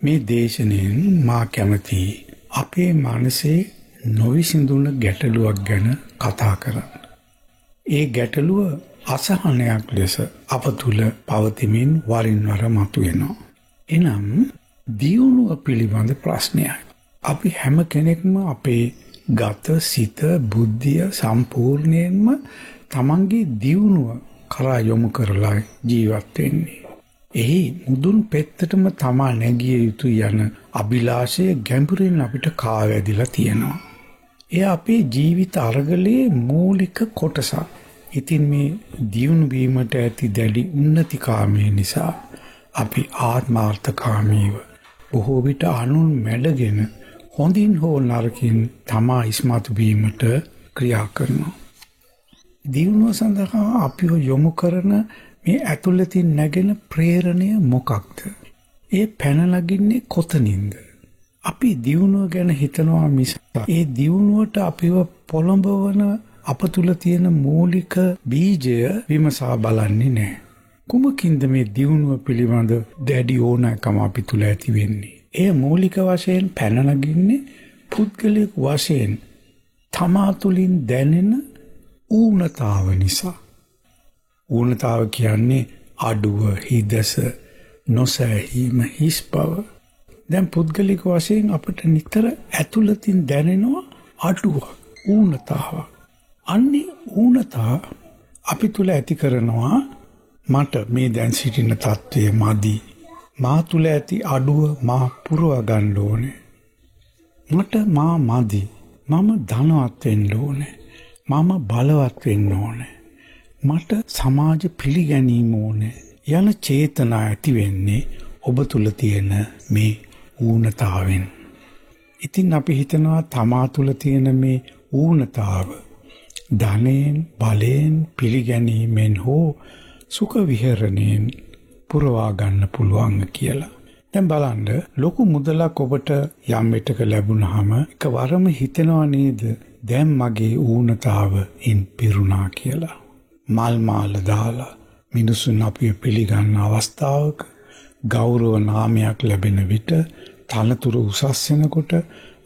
මේ දේශනෙන් මා කැමති අපේ මනසේ නොවිසඳුන ගැටලුවක් ගැන කතා කරන්න. ඒ ගැටලුව අසහනයක් ලෙස අප තුළ පවතිමින් වරින් වර මතුවෙනවා. එනම් දියුණුව පිළිබඳ ප්‍රශ්නයක්. අපි හැම කෙනෙක්ම අපේ ගත සිත බුද්ධිය සම්පූර්ණයෙන්ම තමන්ගේ දියුණුව කරා යොමු කරලා ජීවත් වෙන්නේ. එහි මුදුන් පෙත්තටම තමා නැගිය යුතු යන අභිලාෂය ගැඹුරින් අපිට කාවැදිලා තියෙනවා. එය අපේ ජීවිත අරගලයේ මූලික කොටසක්. ඉතින් මේ දියුණු වීමට ඇති දැඩි උන්නතිකාමය නිසා අපි ආත්මාර්ථකාමීව බොහෝ විට අනුන් මැඩගෙන හොඳින් හෝ නරකින් තමා ඉස්මතු වීමට ක්‍රියා කරනවා. දියුණුව සඳහා අපිව යොමු කරන මේ ඇතුළතින් නැගෙන ප්‍රේරණය මොකක්ද? ඒ පැන නගින්නේ කොතනින්ද? අපි දියුණුව ගැන හිතනවා මිස ඒ දියුණුවට අපිව පොළඹවන අප තුළ තියෙන මූලික බීජය විමසා බලන්නේ නැහැ. කුමකින්ද මේ දියුණුව පිළිබඳ දැඩි ඕනෑකම අපි තුළ ඇති වෙන්නේ? එය මූලික වශයෙන් පැන නගින්නේ පුද්ගලික වශයෙන් තමා තුළින් දැනෙන ඌනතාව නිසා. ඌනතාව කියන්නේ අඩුව, හිදස, නොසැලීම, හිස් බව. දැන් පුද්ගලික වශයෙන් අපිට නිතර ඇතුළතින් දැනෙනවා අඩුවක්, ඌනතාවක්. අන්නේ ඌනතා අපි තුළ ඇති කරනවා මට මේ දැන් සිටින තත්ත්වය මදි. මා තුළ ඇති අඩුව මා පුරවා ගන්න ඕනේ. මට මා මදි. මම ධනවත් වෙන්න ඕනේ. මම බලවත් වෙන්න ඕනේ. මට සමාජ පිළිගැනීම ඕනේ යන චේතනා ඇති වෙන්නේ ඔබ තුළ තියෙන මේ ඌනතාවෙන්. ඉතින් අපි හිතනවා තමා තුළ තියෙන මේ ඌනතාව ධනෙන්, බලෙන්, පිළිගැනීමෙන් හෝ සුඛ විහරණයෙන් පුරවා ගන්න පුළුවන් කියලා. දැන් බලන්න ලොකු මුදලක් ඔබට යම් විටක ලැබුණාම එකවරම හිතෙනව නේද දැන් මගේ ඌනතාව ඉන් පිරුණා කියලා. මල් මාල දාලා මිනිසුන් අපිව පිළිගන්න අවස්ථාවක ගෞරව නාමයක් ලැබෙන විට තනතුරු උසස් වෙනකොට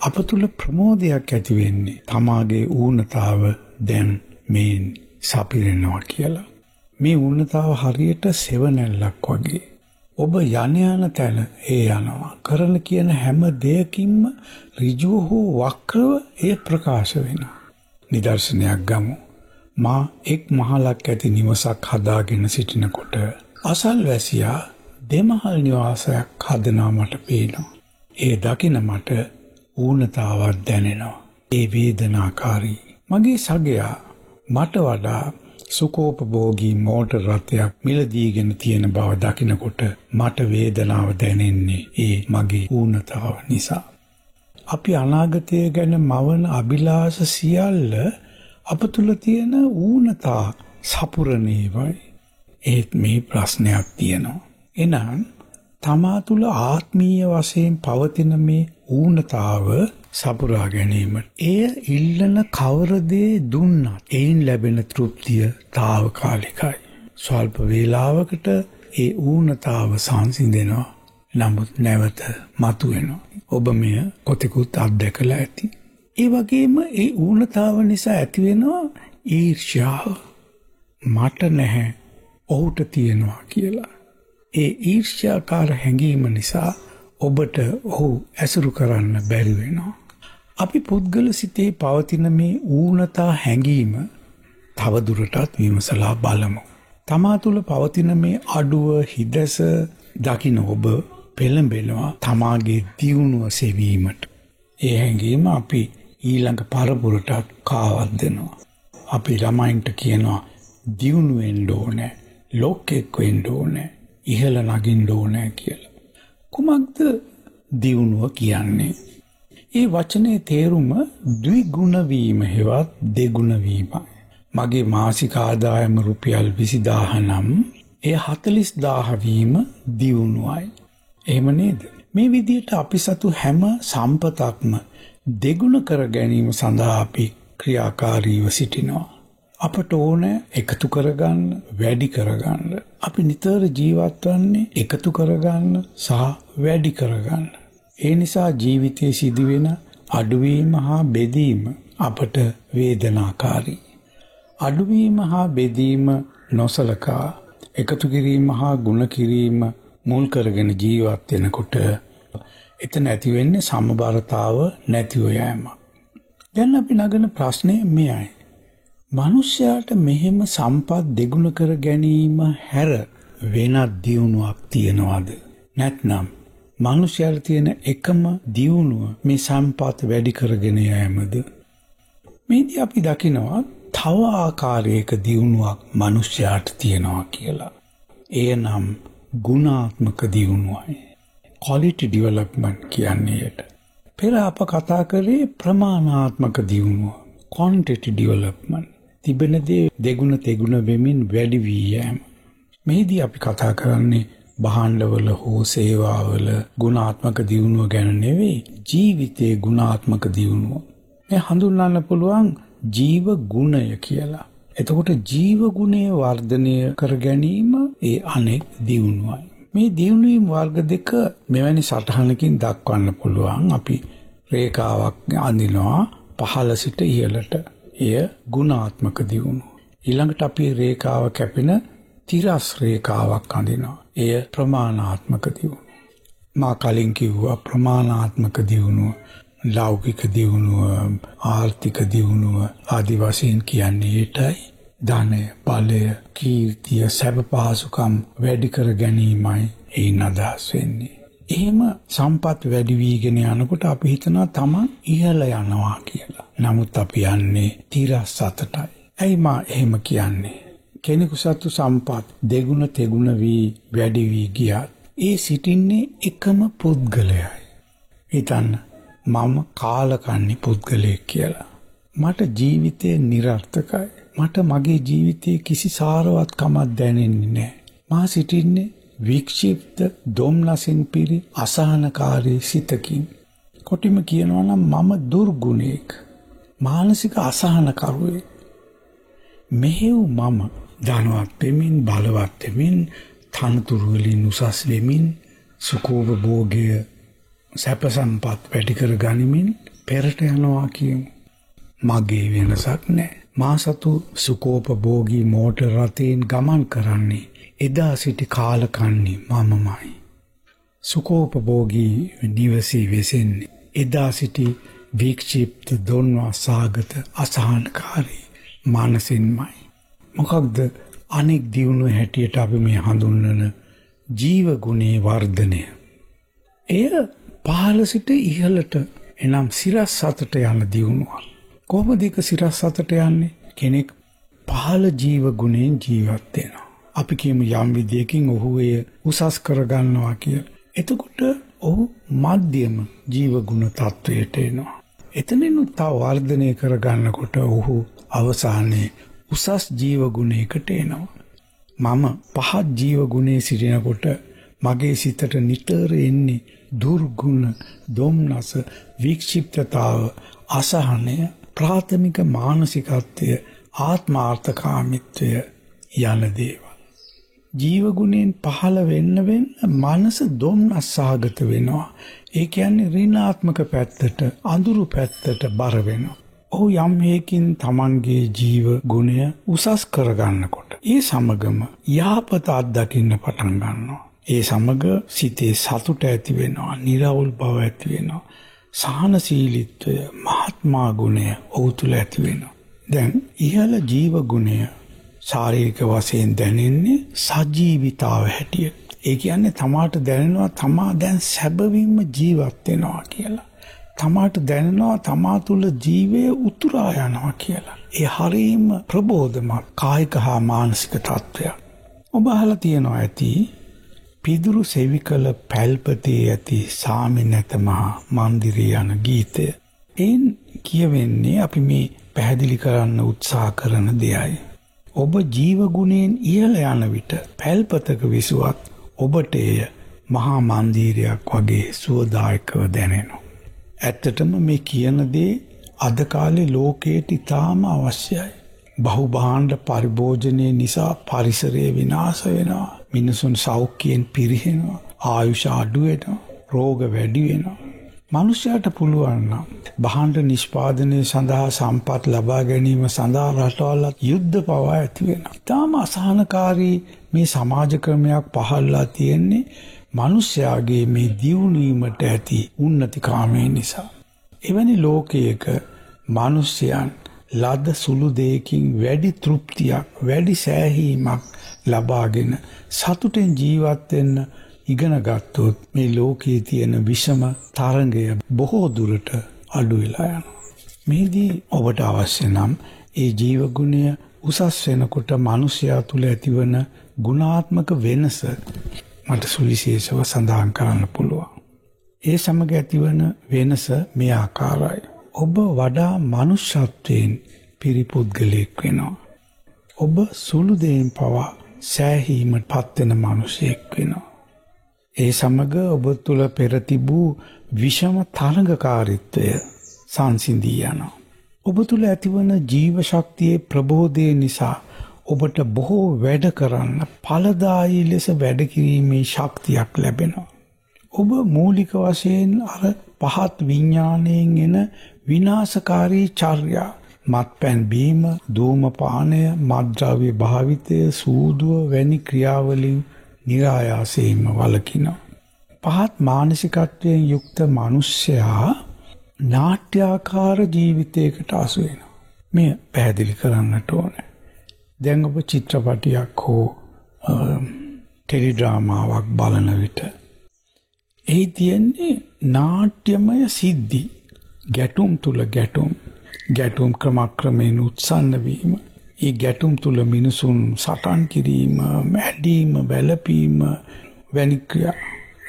අප තුළ ප්‍රමෝදයක් ඇති වෙන්නේ තමාගේ ඌනතාව දැන් මේ සපිරෙනවා කියලා. මේ ඌනතාව හරියට සෙවණැල්ලක් වගේ. ඔබ යන තැන ඒ යනවා. කරන කියන හැම දෙයකින්ම ඍජුව හෝ වක්‍රව එය ප්‍රකාශ වෙනවා. නිදර්ශනයක් ගමු. මා එක් මහලක් ඇති නිවසක් හදාගෙන සිටිනකොට අසල්වැසියා දෙමහල් නිවාසයක් හදනවා මට පේනවා. ඒ දකින මට ඌනතාවක් දැනෙනවා. ඒ වේදනාකාරී. මගේ සගයා මට වඩා සුඛෝපභෝගී මෝටර් රථයක් මිලදීගෙන තියෙන බව දකිනකොට මට වේදනාව දැනෙන්නේ ඒ මගේ ඌනතාව නිසා. අපි අනාගතය ගැන මවන අභිලාෂ සියල්ල අප තුළ තියෙන ඌනතා සපුරණේවයි. ඒත් මේ ප්‍රශ්නයක් තියෙනවා. එනම් තමා තුළ ආත්මීය වශයෙන් පවතින මේ ඌනතාව සපුරා ගැනීමට එය ඉල්ලන කවර දේ දුන්නත් එයින් ලැබෙන තෘප්තිය తాවකාලිකයි. ස්වල්ප වේලාවකට ඒ ඌනතාව සංසිඳෙනවා. නමුත් නැවත මතුවෙනවා. ඔබ මෙය කොතෙකුත් අත්දැකලා ඇති. ඒ වගේම ඒ ඌනතාව නිසා ඇතිවෙනවා ඊර්ෂ්‍යාව. මට නැහැ ඔහුට තියෙනවා කියලා. ඒ ඊර්ෂ්‍යාකාර හැඟීම නිසා ඔබට ඔහු ඇසුරු කරන්න බැරි වෙනවා. අපි පුද්ගල සිතේ පවතින මේ ඌනතා හැඟීම තවදුරටත් විමසලා බලමු. තමා තුළ පවතින මේ අඩුව හිදැස දකින ඔබ පෙළඹෙනවා තමාගේ දියුණුව සෙවීමට. ඒ හැඟීම අපි ඊළඟ පරපුරටත් කාවත් දෙනවා. අපි ළමයින්ට කියනවා දියුණු වෙන්න ඕනේ, ලෝකෙක් වෙන්න ඕනේ, ඉහළ නගින්න ඕනේ කියලා. කුමක්ද දියුණුව කියන්නේ? ඒ වචනේ තේරුම ද්විගුණ වීම හෙවත් දෙගුණ වීමයි. මගේ මාසික ආදායම රුපියල් 20000 නම් ඒ 40000 වීම දියුණුවයි. එහෙම නේද? මේ විදිහට අපි සතු හැම සම්පතක්ම දෙගුණ කර ගැනීම සඳහා අපි ක්‍රියාකාරීව සිටිනවා. අපට ඕන එකතු කරගන්න, වැඩි කරගන්න. අපි නිතර ජීවත් වන්නේ එකතු කරගන්න සහ වැඩි කරගන්න. ඒ නිසා ජීවිතයේ සිදුවෙන අඩුවීම හා බෙදීම අපට වේදනාකාරී. අඩුවීම හා බෙදීම නොසලකා එකතු කිරීම හා ගුණ කිරීම මුල් කරගෙන ජීවත් වෙනකොට එතන ඇති වෙන්නේ සමබරතාව නැතිව යෑම. දැන් අපි නගන ප්‍රශ්නේ මෙයයි. මනුෂ්‍යයාට මෙහෙම සම්පත් දෙගුණ කර ගැනීම හැර වෙනත් දියුණුවක් තියනවද? නැත්නම් මනුෂ්‍යයාට තියෙන එකම දියුණුව මේ සම්පත් වැඩි කරගෙන යෑමද? මේදී අපි දකිනවා තව ආකාරයක දියුණුවක් මනුෂ්‍යයාට තියෙනවා කියලා. එය නම් ගුණාත්මක දියුණුවයි. quality development කියන්නේ. පෙර අප කතා කරේ ප්‍රමාණාත්මක දියුණුව, quantity development. තිබෙන දේ දෙගුණ තෙගුණ වෙමින් වැඩි වී යෑම. මෙහිදී අපි කතා කරන්නේ භාණ්ඩවල හෝ සේවාවල ගුණාත්මක දියුණුව ගැන නෙවෙයි, ජීවිතයේ ගුණාත්මක දියුණුව. මේ හඳුන්වන්න පුළුවන් ජීව ගුණය කියලා. එතකොට ජීව ගුණය වර්ධනය කර ගැනීම ඒ අනෙක් දියුණුවයි. මේ දියුණුවීම් වර්ග දෙක මෙවැනි සටහනකින් දක්වන්න පුළුවන්. අපි රේඛාවක් අඳිනවා පහළ සිට ඉහළට. එය ගුණාත්මක දියුණුව. ඊළඟට අපි රේඛාව කැපෙන තිරස් රේඛාවක් අඳිනවා. එය ප්‍රමාණාත්මක දියුණුව. මා කලින් කිව්වා ප්‍රමාණාත්මක දියුණුව, ලෞකික දියුණුව, ආර්ථික දියුණුව ආදි වශයෙන් කියන්නේ ඒටයි. ධනය, බලය, කීර්තිය, සැප පහසුකම් වැඩි කර ගැනීමයි ඒන අදහස් වෙන්නේ. එහෙම සම්පත් වැඩි වීගෙන යනකොට අපි හිතනවා තමන් ඉහළ යනවා කියලා. නමුත් අපි යන්නේ තිරස් අතටයි. ඇයි මා එහෙම කියන්නේ? කෙනෙකු සතු සම්පත් දෙගුණ තෙගුණ වී වැඩි වී ගියත් ඒ සිටින්නේ එකම පුද්ගලයයි. හිතන්න මම කාලකන්ණි පුද්ගලයෙක් කියලා. මට ජීවිතේ නිරර්ථකයි. මට මගේ ජීවිතයේ කිසි සාරවත්කමක් දැනෙන්නේ නැහැ. මා සිටින්නේ වික්ෂිප්ත දොම්නසින් පිරි අසහනකාරී සිතකින්. කොටිම කියනවා නම් මම දුර්ගුණෙක්, මානසික අසහනකරුවෙක්. මෙහෙව් මම ධනවත් වෙමින්, බලවත් වෙමින්, තනතුරු වලින් උසස් වෙමින්, සුඛෝපභෝගය සැප සම්පත් වැඩි කර ගනිමින් පෙරට යනවා කියමු. මගේ වෙනසක් නැහැ. මා සතු සුඛෝපභෝගී මෝටර රථයෙන් ගමන් කරන්නේ එදා සිටි කාලකන්ණි මමමයි. සුඛෝපභෝගී නිවසේ වෙසෙන්නේ එදා සිටි වික්ෂිප්ත දොන්වා සාගත අසහනකාරී මානසින්මයි. මොකක්ද අනෙක් දියුණුව හැටියට අපි මේ හඳුන්වන ජීව ගුණේ වර්ධනය? එය පහළ සිට ඉහළට එනම් සිරස් අතට යන දියුණුවක්. කොහොමද ඒක සිරස් අතට යන්නේ? කෙනෙක් පහළ ජීව ගුණෙන් ජීවත් වෙනවා. අපි කියමු යම් විදියකින් ඔහු එය උසස් කර ගන්නවා කියලා. එතකොට ඔහු මධ්‍යම ජීව ගුණ තත්වයට එනවා. එතනිනුත් තව වර්ධනය කර ගන්නකොට ඔහු අවසානයේ උසස් ජීව ගුණයකට එනවා. මම පහත් ජීව ගුණේ සිටිනකොට මගේ සිතට නිතර එන්නේ දුර්ගුණ, දොම්නස, වික්ෂිප්තතාව, අසහනය, ප්‍රාථමික මානසිකත්වය, ආත්මාර්ථකාමීත්වය යන දේවල්. ජීව ගුණයෙන් පහළ වෙන්න මනස දොම්නස්සාගත වෙනවා. ඒ කියන්නේ ඍණාත්මක පැත්තට, අඳුරු පැත්තට බර වෙනවා. ඔහු යම් හේකින් තමන්ගේ ජීව ගුණය උසස් කරගන්නකොට ඒ සමගම යහපත අත්දකින්න පටන් ගන්නවා. ඒ සමග සිතේ සතුට ඇති වෙනවා, නිරවුල් බව ඇති වෙනවා, සහනශීලීත්වය, මහත්මා ගුණය ඔහු තුළ ඇති වෙනවා. දැන් ඉහළ ජීව ගුණය ශාරීරික වශයෙන් දැනෙන්නේ සජීවිතාව හැටියට. ඒ කියන්නේ තමාට දැනෙනවා තමා දැන් සැබවින්ම ජීවත් වෙනවා කියලා. තමාට දැනෙනවා තමා තුළ ජීවය උතුරා යනවා කියලා. ඒ හරීම ප්‍රබෝධමත් කායික හා මානසික තත්ත්වයක්. ඔබ අහලා තියෙනවා ඇති පිදුරු සෙවිකල පැල්පතේ ඇති සාමි නැත මහා මන්දිරය යන ගීතය. එයින් කියවෙන්නේ අපි මේ පැහැදිලි කරන්න උත්සාහ කරන දෙයයි. ඔබ ජීව ගුණයෙන් ඉහළ යන විට පැල්පතක විසුවත් ඔබට එය මහා මන්දිරයක් වගේ සුවදායකව දැනෙනවා. ඇත්තටම මේ කියන දේ අද කාලේ ලෝකයට ඉතාම අවශ්‍යයි. බහුභාණ්ඩ පරිභෝජනය නිසා පරිසරය විනාශ වෙනවා. මිනිසුන් සෞඛ්‍යයෙන් පිරිහෙනවා. ආයුෂ අඩු වෙනවා, රෝග වැඩි වෙනවා. මනුෂ්‍යයාට පුළුවන් නම් භාණ්ඩ නිෂ්පාදනය සඳහා සම්පත් ලබා ගැනීම සඳහා රටවල් යුද්ධ පවා ඇති වෙනවා. ඊටම අසහනකාරී මේ සමාජ ක්‍රමයක් පහළලා තියෙන්නේ මනුෂ්‍යයාගේ මේ දියුණු වීමට ඇති උන්නතිකාමයේ නිසා. එවැනි ලෝකයක මනුෂ්‍යයන් ලද සුළු දෙයකින් වැඩි තෘප්තියක්, වැඩි සෑහීමක් ලබාගෙන සතුටෙන් ජීවත් වෙන්න ඉගෙන ගත්තොත් මේ ලෝකයේ තියෙන විෂම තරංගය බොහෝ දුරට අඩු වෙලා යනවා. මේදී ඔබට අවශ්‍ය නම් ඒ ජීවගුණය උසස් වෙනකොට මනුෂ්‍යයා තුළ ඇතිවන ගුණාත්මක වෙනස මට සුවිශේෂව සඳහන් කරන්න පුළුවන්. ඒ සමග ඇතිවන වෙනස මේ ආකාරයි. ඔබ වඩා මනුෂ්‍යත්වයෙන් පිරිපුද්ගලයෙක් වෙනවා. ඔබ සුළු දෙයින් පවා සෑහීමට පත්වෙන මනුෂයෙක් වෙනවා. ඒ සමග ඔබ තුළ පෙර තිබූ විෂම තරංගකාරීත්වය සංසිඳී යනවා. ඔබ තුළ ඇතිවන ජීව ශක්තියේ ප්‍රබෝධය නිසා ඔබට බොහෝ වැඩ කරන්න, ඵලදායී ලෙස වැඩ කිරීමේ ශක්තියක් ලැබෙනවා. ඔබ මූලික වශයෙන් අර පහත් විඥාණයෙන් එන විනාශකාරී චර්යා, මත්පැන් බීම, ධූමපානය, මත්ද්‍රව්‍ය භාවිතය, සූදුව වැනි ක්‍රියාවලින් නිරායාසයෙන්ම වළකිනවා. පහත් මානසිකත්වයෙන් යුක්ත මිනිසයා නාට්‍යාකාර ජීවිතයකට අසු වෙනවා. මේ පැහැදිලි කරන්නට ඕනේ. දැන් ඔබ චිත්‍රපටයක් හෝ ටෙලිඩ්‍රාමාවක් බලන විට එහි තියෙන්නේ නාට්‍යමය සිද්ධි. ගැටුම් තුල ගැටුම් ක්‍රමක්‍රමයෙන් උත්සන්න වීම. ඒ ගැටුම් තුල මිනිසුන් සටන් කිරීම, මැඩීම, වැළපීම වැනි ක්‍රියා.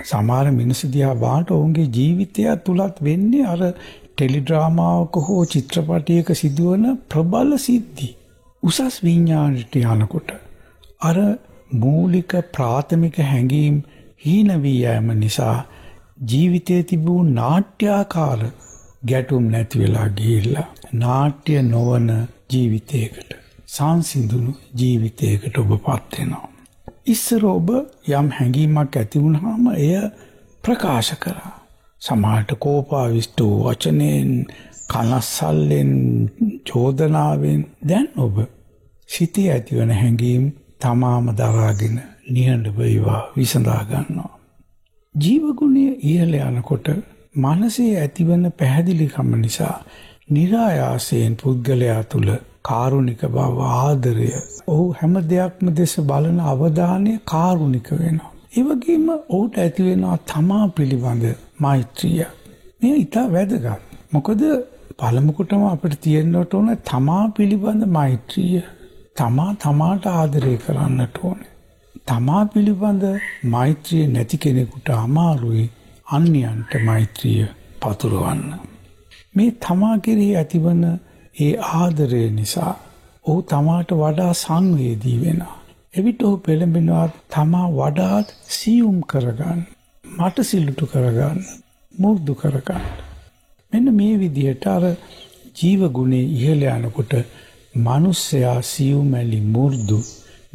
සමහර මිනිස්සු දිහා බලනකොට ඔවුන්ගේ ජීවිතය තුලත් වෙන්නේ අර ටෙලිඩ්‍රාමාවක හෝ චිත්‍රපටයක සිදුවන ප්‍රබල සිද්ධි. උසස් විඥාණයට යනකොට අර මූලික ප්‍රාථමික හැඟීම් හීන වී යෑම නිසා ජීවිතයේ තිබූ නාට්‍යාකාර ගැටුම් නැති වෙලා ගිහිල්ලා නාට්‍ය නොවන ජීවිතයකට, සංසිඳුණු ජීවිතයකට ඔබපත් වෙනවා. ඉස්සර ඔබ යම් හැඟීමක් ඇති වුණාම එය ප්‍රකාශ කරා. සමහරට කෝපාවිෂ්ඨ වචනෙන්, කනස්සල්ලෙන්, චෝදනාවෙන්. දැන් ඔබ සිතේ ඇතිවන හැඟීම් තමාම දරාගෙන නිහඬව ඒවා විසඳා ගන්නවා. ජීවගුණය ඉහළ යනකොට මනසේ ඇතිවන පැහැදිලිකම නිසා නිරායාසයෙන් පුද්ගලයා තුළ කාරුණික බව, ආදරය, ඔහු හැම දෙයක්ම දෙස බලන අවධානය කාරුණික වෙනවා. ඒ වගේම ඔහුට ඇති වෙනවා තමා පිළිබඳ මෛත්‍රිය. මේ ඉතා වැදගත්. මොකද පළමුකොටම අපිට තියෙන්නට ඕන තමා පිළිබඳ මෛත්‍රිය. තමාට ආදරය කරන්නට ඕනේ. තමා පිළිබඳ මෛත්‍රිය නැති කෙනෙකුට අමාරුයි අන්‍යයන්ට මෛත්‍රිය පතුරවන්න. මේ තමා කෙරෙහි ඇතිවන ඒ ආදරය නිසා ඔහු තමාට වඩා සංවේදී වෙනවා. එවිට ඔහු පෙළඹෙනවා තමා වඩාත් සියුම් කරගන්න, මටසිලුටු කරගන්න, මුරුදු කරගන්න. මෙන්න මේ විදිහට අර ජීවගුණේ ඉහළ යනකොට මිනිසයා සියුමැලි, මුරුදු,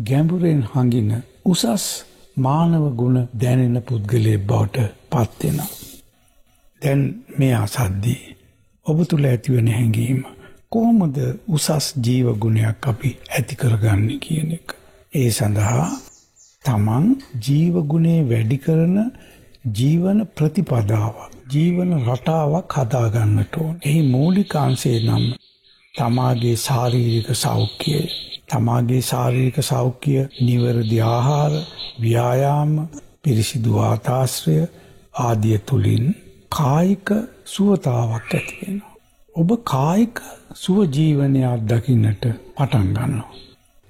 ගැඹුරෙන් හංගින උසස් මානව ගුණ දැනෙන පුද්ගලයෙක් බවට පත් වෙනවා. දැන් මේ අසද්දී ඔබ තුළ ඇතිවන හැඟීම කොහොමද උසස් ජීව ගුණයක් අපි ඇති කරගන්නේ කියන එක. ඒ සඳහා තමන් ජීව ගුණේ වැඩි කරන ජීවන ප්‍රතිපදාවක්, ජීවන රටාවක් හදා ගන්නට ඕන. එහි මූලික අංශය නම් තමාගේ ශාරීරික සෞඛ්‍යය. තමාගේ ශාරීරික සෞඛ්‍ය, නිවැරදි ආහාර, ව්‍යායාම, පිරිසිදු වාතාශ්‍රය ආදිය තුලින් කායික සුවතාවක් ඇති වෙනවා. ඔබ කායික සුව ජීවනය අත්දකින්නට පටන් ගන්නවා.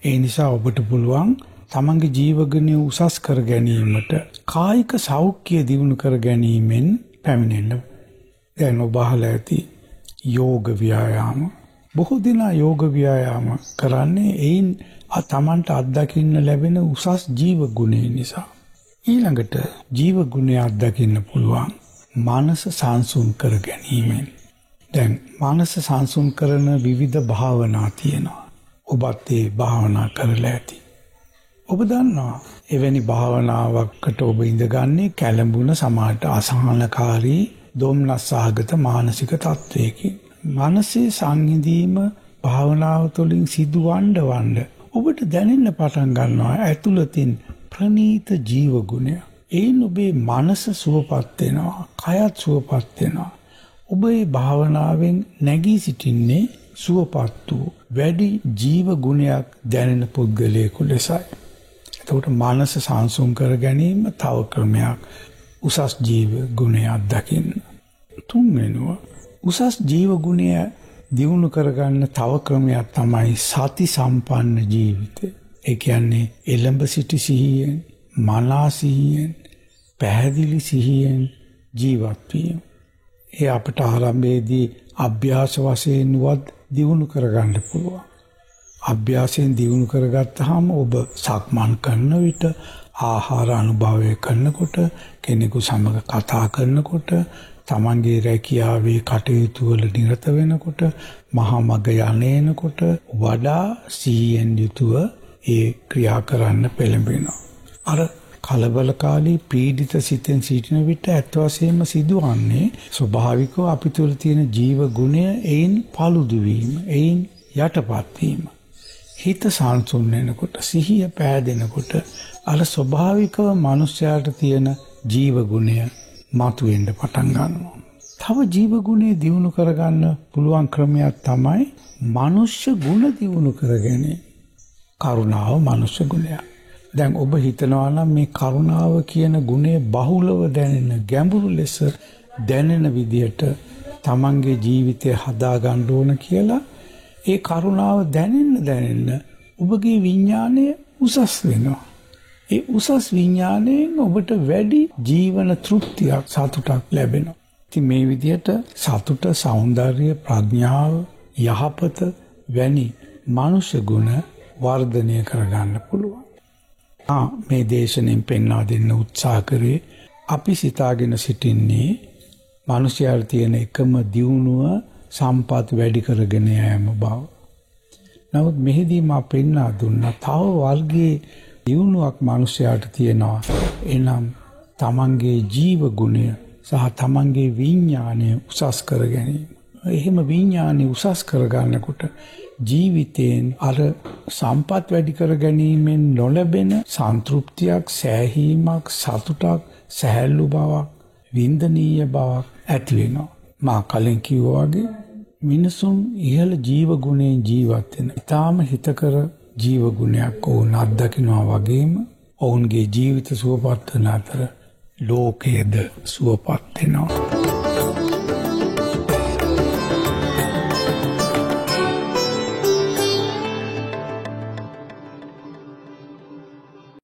ඒ නිසා ඔබට පුළුවන් තමන්ගේ ජීවගුණය උසස් කර ගැනීමට, කායික සෞඛ්‍ය දියුණු කර ගැනීමෙන් පැමිණෙන්න. දැන් ඔබ අහලා ඇති යෝග ව්‍යායාම. බොහෝ දෙනා යෝග ව්‍යායාම කරන්නේ එයින් තමන්ට අත්දකින්න ලැබෙන උසස් ජීවගුණය නිසා. ඊළඟට ජීවගුණය අත්දකින්න පුළුවන් මනස සංසුන් කර ගැනීමෙන්. දැන් මනස සංසුන් කරන විවිධ භාවනා තියෙනවා. ඔබත් ඒ භාවනා කරලා ඇති. ඔබ දන්නවා එවැනි භාවනාවකට ඔබ ඉඳගන්නේ කැළඹුණ සමාජයට අසහනකාරී දොම්නස්සහගත මානසික තත්වයකින්. මනසේ සංහිඳීම භාවනාව තුළින් සිදුවන්න ඔබට දැනෙන්න පටන් ගන්නවා ඇතුළතින් ප්‍රනීත ජීව ගුණය. එයින් ඔබේ මනස සුවපත් වෙනවා, කයත් සුවපත් වෙනවා. ඔබ මේ භාවනාවෙන් නැගී සිටින්නේ සුවපත් වූ වැඩි ජීව ගුණයක් දැනෙන පුද්ගලයෙකු ලෙසයි. එතකොට මනස සංසුන් කර ගැනීම තව ක්‍රමයක් උසස් ජීව ගුණයක් දකින්න. තුන්වෙනුව උසස් ජීව ගුණය දියුණු කරගන්න තව ක්‍රමයක් තමයි සති සම්පන්න ජීවිතය. ඒ කියන්නේ එළඹ සිටි සිහියෙන්, මනා සිහියෙන්, පැහැදිලි සිහියෙන් ජීවත් වීම. ඒ අපට ආරම්භයේදී අභ්‍යාස වශයෙන්වත් දියුණු කරගන්න පුළුවන්. අභ්‍යාසයෙන් දියුණු කරගත්තාම ඔබ සක්මන් කරන විට, ආහාර අනුභවය කරනකොට, කෙනෙකු සමග කතා කරනකොට, තමන්ගේ රැකියාවේ කටයුතු වල නිරත වෙනකොට, මහා මග යන්නේනකොට වඩා සිහියෙන් යුතුව ඒ ක්‍රියා කරන්න පෙළඹෙනවා. අර කලබලකාරී පීඩිත සිතෙන් සිටින විට ඇත්ත වශයෙන්ම සිදුවන්නේ ස්වභාවිකව අපි තුළ තියෙන ජීව ගුණය එයින් paludu වීම, එයින් යටපත් වීම. හිත සංසුන් වෙනකොට, සිහිය පෑදෙනකොට අර ස්වභාවිකව මිනිස්යාට තියෙන ජීව ගුණය මතුවෙන්න පටන් ගන්නවා. තව ජීව ගුණය දියුණු කරගන්න පුළුවන් ක්‍රමයක් තමයි මනුෂ්‍ය ගුණ දියුණු කරගැනීම. කරුණාව මනුෂ්‍ය ගුණයක්. දැන් ඔබ හිතනවා නම් මේ කරුණාව කියන ගුණය බහුලව දැනෙන, ගැඹුරු ලෙස දැනෙන විදියට තමන්ගේ ජීවිතය හදා ගන්න ඕන කියලා. ඒ කරුණාව දැනෙන්න ඔබගේ විඥාණය උසස් වෙනවා. ඒ උසස් විඥාණයෙන් ඔබට වැඩි ජීවන තෘප්තියක්, සතුටක් ලැබෙනවා. ඉතින් මේ විදියට සතුට, සෞන්දර්ය, ප්‍රඥාව, යහපත වැනි මනුෂ්‍ය ගුණ වර්ධනය කරගන්න පුළුවන්. මේ දේශනෙන් පෙන්වා දෙන්න උත්සාහ කරේ අපි සිතාගෙන සිටින්නේ මිනිස්යාට තියෙන එකම දියුණුව සම්පත් වැඩි කරගෙන යෑම බව. නමුත් මෙහිදී මා පෙන්වා දුන්නා තව වර්ගයේ දියුණුවක් මිනිස්යාට තියෙනවා. එනම් තමන්ගේ ජීව ගුණය සහ තමන්ගේ විඥානය උසස් කර ගැනීම. එහෙම විඥානය උසස් කරගන්නකොට ජීවිතයෙන් අර සම්පත් වැඩි කර ගැනීමෙන් නොලැබෙන සන්තෘප්තියක්, සෑහීමක්, සතුටක්, සැහැල්ලු බවක්, වින්දනීය බවක් ඇති වෙනවා. මා කලින් කිව්වා වගේ මිනිසුන් ඉහළ ජීව ගුණයෙන් ජීවත් වෙන. ඊටාම හිතකර ජීව ගුණයක් ඕන අත්දකින්නවා වගේම ඔවුන්ගේ ජීවිත සුවපත් වන අතර ලෝකයේද සුවපත් වෙනවා.